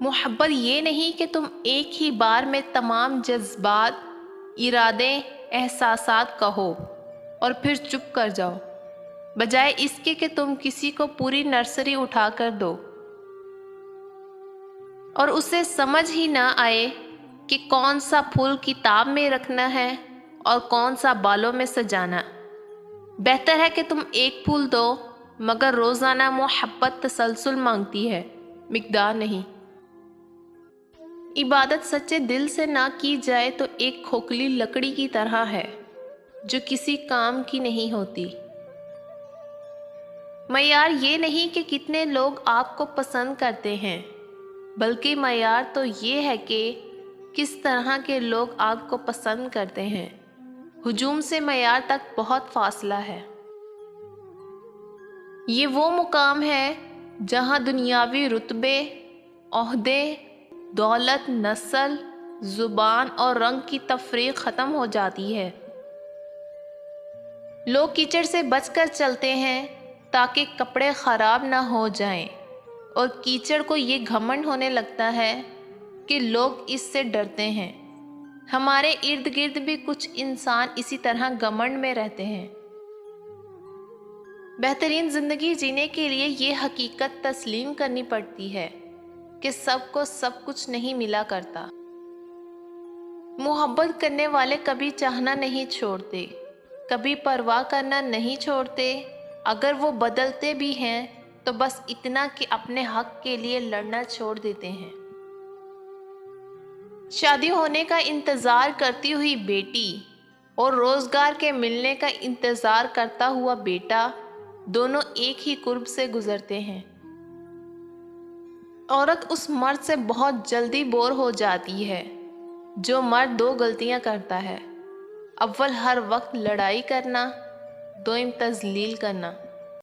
محبت یہ نہیں کہ تم ایک ہی بار میں تمام جذبات، ارادے، احساسات کہو اور پھر چپ کر جاؤ، بجائے اس کے کہ تم کسی کو پوری نرسری اٹھا کر دو اور اسے سمجھ ہی نہ آئے کہ کون سا پھول کتاب میں رکھنا ہے اور کون سا بالوں میں سجانا۔ بہتر ہے کہ تم ایک پھول دو، مگر روزانہ محبت تسلسل مانگتی ہے، مقدار نہیں۔ عبادت سچے دل سے نہ کی جائے تو ایک کھوکھلی لکڑی کی طرح ہے جو کسی کام کی نہیں ہوتی۔ معیار یہ نہیں کہ کتنے لوگ آپ کو پسند کرتے ہیں، بلکہ معیار تو یہ ہے کہ کس طرح کے لوگ آپ کو پسند کرتے ہیں۔ ہجوم سے معیار تک بہت فاصلہ ہے۔ یہ وہ مقام ہے جہاں دنیاوی رتبے، عہدے، دولت، نسل، زبان اور رنگ کی تفریق ختم ہو جاتی ہے۔ لوگ کیچڑ سے بچ کر چلتے ہیں تاکہ کپڑے خراب نہ ہو جائیں، اور کیچڑ کو یہ گھمنڈ ہونے لگتا ہے کہ لوگ اس سے ڈرتے ہیں۔ ہمارے ارد گرد بھی کچھ انسان اسی طرح گھمنڈ میں رہتے ہیں۔ بہترین زندگی جینے کے لیے یہ حقیقت تسلیم کرنی پڑتی ہے کہ سب کو سب کچھ نہیں ملا کرتا۔ محبت کرنے والے کبھی چاہنا نہیں چھوڑتے، کبھی پرواہ کرنا نہیں چھوڑتے۔ اگر وہ بدلتے بھی ہیں تو بس اتنا کہ اپنے حق کے لیے لڑنا چھوڑ دیتے ہیں۔ شادی ہونے کا انتظار کرتی ہوئی بیٹی اور روزگار کے ملنے کا انتظار کرتا ہوا بیٹا دونوں ایک ہی کرب سے گزرتے ہیں۔ عورت اس مرد سے بہت جلدی بور ہو جاتی ہے جو مرد دو غلطیاں کرتا ہے: اول ہر وقت لڑائی کرنا، دوم تذلیل کرنا۔